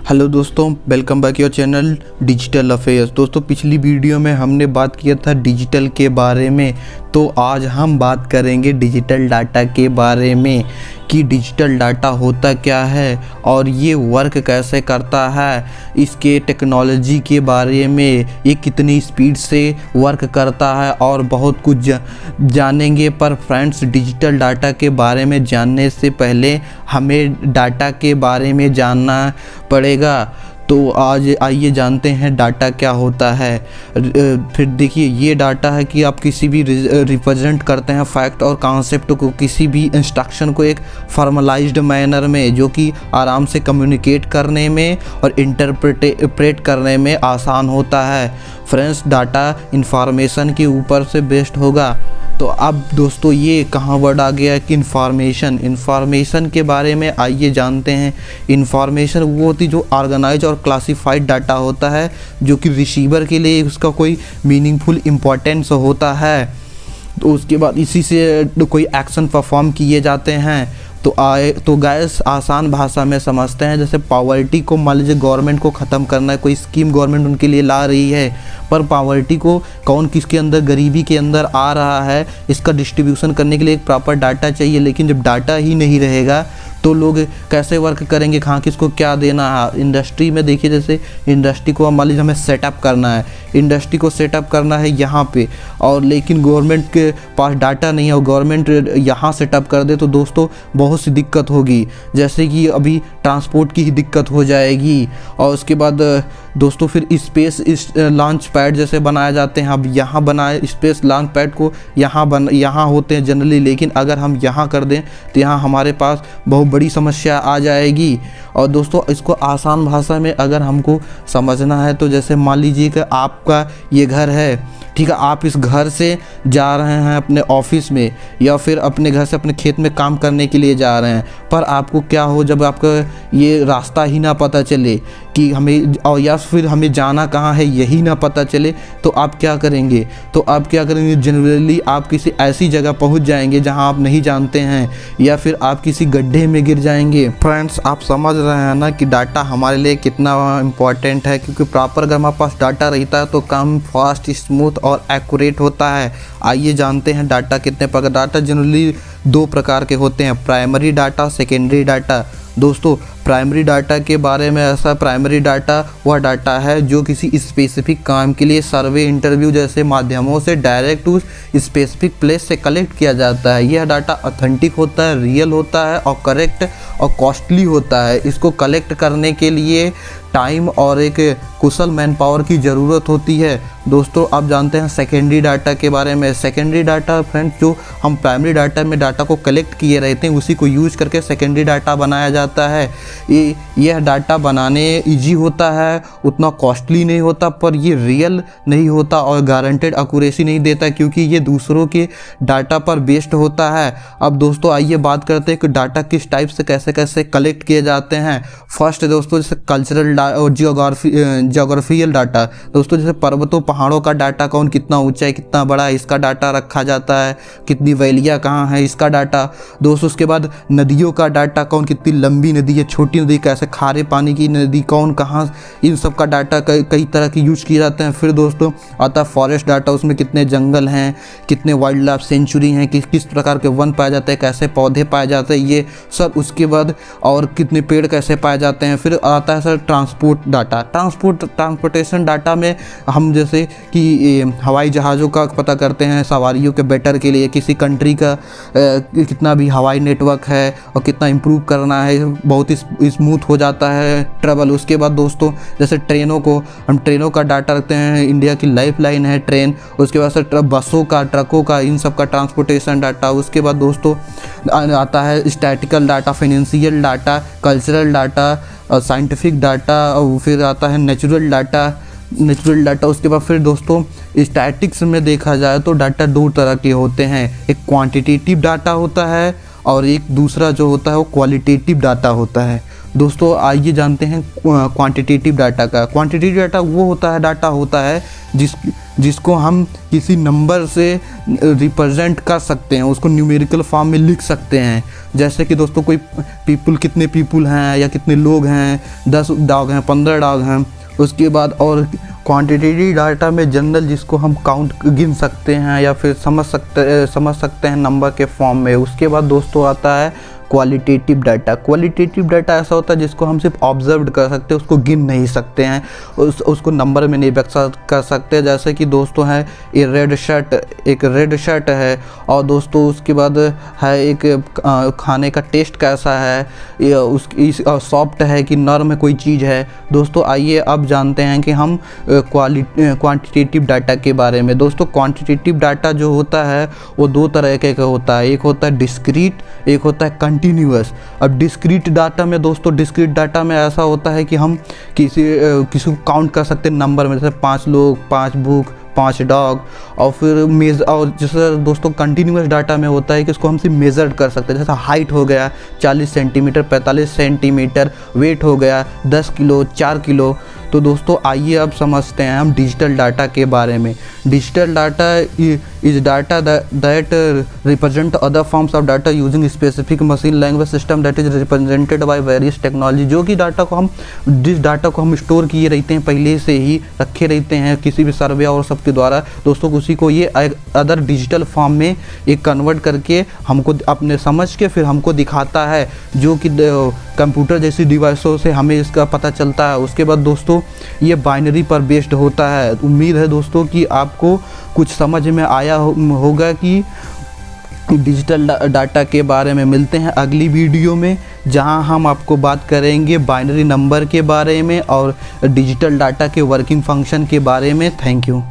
Hello दोस्तों, welcome back your channel digital affairs. दोस्तों, पिछली वीडियो में हमने बात किया था डिजिटल के बारे में, तो आज हम बात करेंगे डिजिटल डाटा के बारे में कि डिजिटल डाटा होता क्या है और ये वर्क कैसे करता है, इसके टेक्नोलॉजी के बारे में, ये कितनी स्पीड से वर्क करता है और बहुत कुछ जानेंगे। पर फ्रेंड्स, डिजिटल डाटा के बारे में जानने से पहले हमें डाटा के बारे में जानना पड़ेगा। तो आज आइए जानते हैं डाटा क्या होता है। फिर देखिए, ये डाटा है कि आप किसी भी रिप्रेजेंट करते हैं फैक्ट और कॉन्सेप्ट को, किसी भी इंस्ट्रक्शन को एक फॉर्मलाइज्ड मैनर में, जो कि आराम से कम्युनिकेट करने में और इंटरप्रेट करने में आसान होता है। फ्रेंड्स, डाटा इंफॉर्मेशन के ऊपर से बेस्ड होगा। तो अब दोस्तों, ये कहाँ वर्ड आ गया कि इंफॉर्मेशन के बारे में आइए जानते हैं। इंफॉर्मेशन वो होती जो ऑर्गेनाइज और क्लासिफाइड डाटा होता है, जो कि रिसीवर के लिए उसका कोई मीनिंगफुल इम्पोर्टेंस होता है। तो उसके बाद इसी से कोई एक्शन परफॉर्म किए जाते हैं। तो गाइस, आसान भाषा में समझते हैं। जैसे पॉवर्टी को मान लीजिए गवर्नमेंट को ख़त्म करना है, कोई स्कीम गवर्नमेंट उनके लिए ला रही है, पर पॉवर्टी को कौन किसके अंदर, गरीबी के अंदर आ रहा है, इसका डिस्ट्रीब्यूशन करने के लिए एक प्रॉपर डाटा चाहिए। लेकिन जब डाटा ही नहीं रहेगा तो लोग कैसे वर्क करेंगे, कहाँ किसको क्या देना है। इंडस्ट्री में देखिए, जैसे इंडस्ट्री को मान लीजिए हमें सेटअप करना है, इंडस्ट्री को सेटअप करना है यहाँ पे, और लेकिन गवर्नमेंट के पास डाटा नहीं है और गवर्नमेंट यहाँ सेटअप कर दे तो दोस्तों बहुत सी दिक्कत होगी। जैसे कि अभी ट्रांसपोर्ट की ही दिक्कत हो जाएगी। और उसके बाद दोस्तों फिर स्पेस लॉन्च पैड जैसे बनाए जाते हैं, अब यहाँ बनाए स्पेस लॉन्च पैड को यहाँ होते हैं जनरली, लेकिन अगर हम यहाँ कर दें तो यहाँ हमारे पास बहुत बड़ी समस्या आ जाएगी। और दोस्तों, इसको आसान भाषा में अगर हमको समझना है तो जैसे मान लीजिए कि आपका ये घर है, ठीक है, आप इस घर से जा रहे हैं अपने ऑफिस में या फिर अपने घर से अपने खेत में काम करने के लिए जा रहे हैं, पर आपको क्या हो जब आपका ये रास्ता ही ना पता चले कि हमें, और या फिर हमें जाना कहाँ है यही ना पता चले, तो आप क्या करेंगे? जनरली आप किसी ऐसी जगह पहुंच जाएंगे जहां आप नहीं जानते हैं, या फिर आप किसी गड्ढे में गिर जाएंगे। फ्रेंड्स, आप समझ रहे हैं ना कि डाटा हमारे लिए कितना इम्पोर्टेंट है, क्योंकि प्रॉपर अगर हमारे पास डाटा रहता है तो काम फास्ट, स्मूथ और एक्यूरेट होता है। आइए जानते हैं डाटा कितने प्रकार। डाटा जनरली दो प्रकार के होते हैं, प्राइमरी डाटा, सेकेंडरी डाटा। दोस्तों, प्राइमरी डाटा के बारे में ऐसा, प्राइमरी डाटा वह डाटा है जो किसी स्पेसिफिक काम के लिए सर्वे, इंटरव्यू जैसे माध्यमों से डायरेक्ट उस स्पेसिफिक प्लेस से कलेक्ट किया जाता है। यह डाटा ऑथेंटिक होता है, रियल होता है और करेक्ट और कॉस्टली होता है। इसको कलेक्ट करने के लिए टाइम और एक कुशल मैन पावर की ज़रूरत होती है। दोस्तों, आप जानते हैं सेकेंडरी डाटा के बारे में। सेकेंडरी डाटा फ्रेंड्स, जो हम प्राइमरी डाटा में डाटा को कलेक्ट किए रहते हैं उसी को यूज करके सेकेंडरी डाटा बनाया जाता है। यह डाटा बनाने इजी होता है, उतना कॉस्टली नहीं होता, पर ये रियल नहीं होता और गारंटेड एक्यूरेसी नहीं देता, क्योंकि ये दूसरों के डाटा पर बेस्ड होता है। अब दोस्तों, आइए बात करते हैं कि डाटा किस टाइप से कैसे कैसे कलेक्ट किए जाते हैं। फर्स्ट दोस्तों, जैसे कल्चरल और जियोग्राफिकल डाटा। दोस्तों, जैसे पर्वतों पहाड़ों का डाटा, कौन कितना ऊंचा है, कितना बड़ा है, इसका डाटा रखा जाता है। कितनी वैलियाँ कहाँ है, इसका डाटा। दोस्तों, उसके बाद नदियों का डाटा, कौन कितनी लंबी नदी है, छोटी नदी कैसे, खारे पानी की नदी कौन कहाँ, इन सब का डाटा कई तरह के यूज किए जाते हैं। फिर दोस्तों आता है फॉरेस्ट डाटा, उसमें कितने जंगल हैं, कितने वाइल्ड लाइफ सेंचुरी हैं, किस प्रकार के वन पाए जाते हैं, कैसे पौधे पाए जाते हैं, ये सब। उसके बाद और कितने पेड़ कैसे पाए जाते हैं। फिर आता है sir transport data. Transportation data में हम जैसे कि हवाई जहाज़ों का पता करते हैं, सवारियों के बेटर के लिए, किसी कंट्री का कितना भी हवाई नेटवर्क है और कितना इम्प्रूव करना है, बहुत ही स्मूथ हो जाता है ट्रैवल। उसके बाद दोस्तों, जैसे ट्रेनों को, हम ट्रेनों का डाटा रखते हैं, इंडिया की लाइफ लाइन है ट्रेन। उसके बाद से बसों का, ट्रकों का, इन सब का ट्रांसपोर्टेशन डाटा। उसके बाद दोस्तों आता है statistical data, financial data, cultural data, scientific data, और फिर आता है नेचुरल डाटा। उसके बाद फिर दोस्तों स्टैटिक्स में देखा जाए तो डाटा दो तरह के होते हैं, एक क्वांटिटेटिव डाटा होता है और एक दूसरा जो होता है वो क्वालिटेटिव डाटा होता है। दोस्तों, आइए जानते हैं क्वांटिटेटिव डाटा का। क्वांटिटेटिव डाटा वो डाटा होता है जिसको हम किसी नंबर से रिप्रेजेंट कर सकते हैं, उसको न्यूमेरिकल फॉर्म में लिख सकते हैं। जैसे कि दोस्तों कोई पीपल, कितने पीपल हैं या कितने लोग हैं, 10 डॉग हैं, 15 डॉग हैं। उसके बाद और क्वांटिटेटिव डाटा में जनरल, जिसको हम काउंट गिन सकते हैं या फिर समझ सकते हैं नंबर के फॉर्म में। उसके बाद दोस्तों आता है क्वालिटेटिव डाटा। क्वालिटेटिव डाटा ऐसा होता है जिसको हम सिर्फ ऑब्जर्व कर सकते हैं, उसको गिन नहीं सकते हैं, उसको नंबर में नहीं व्यक्त कर सकते। जैसे कि दोस्तों है ये एक रेड शर्ट है, और दोस्तों उसके बाद है एक खाने का टेस्ट कैसा है, ये सॉफ्ट है कि नर्म है कोई चीज़ है। दोस्तों आइए अब जानते हैं कि हम क्वांटिटेटिव डाटा के बारे में। दोस्तों क्वांटिटेटिव डाटा जो होता है वो दो तरह का होता है, एक होता है डिस्क्रीट, एक होता है कंटिन्यूअस। अब डिस्क्रीट डाटा में दोस्तों, डिस्क्रीट डाटा में ऐसा होता है कि हम किसी को काउंट कर सकते हैं नंबर में, जैसे 5 लोग, 5 बुक, 5 डॉग। और फिर और जैसे दोस्तों कंटिन्यूअस डाटा में होता है कि इसको हम सिर्फ मेज़र कर सकते हैं, जैसा हाइट हो गया 40 सेंटीमीटर, 45 सेंटीमीटर, वेट हो गया 10 किलो, 4 किलो। तो दोस्तों आइए अब समझते हैं हम डिजिटल डाटा के बारे में। Digital data is data that represent other forms of data using specific machine language system that is represented by various technology. जो कि जिस डाटा को हम स्टोर किए रहते हैं, पहले से ही रखे रहते हैं किसी भी सर्वे और सबके द्वारा, दोस्तों उसी को ये अदर डिजिटल फॉर्म में एक कन्वर्ट करके हमको अपने समझ के फिर हमको दिखाता है, जो कि कंप्यूटर जैसी डिवाइसों से हमें इसका पता चलता है। उसके बाद दोस्तों ये बाइनरी पर बेस्ड होता है। उम्मीद है दोस्तों कि आपको कुछ समझ में आया होगा कि डिजिटल डाटा के बारे में। मिलते हैं अगली वीडियो में, जहां हम आपको बात करेंगे बाइनरी नंबर के बारे में और डिजिटल डाटा के वर्किंग फंक्शन के बारे में। Thank you.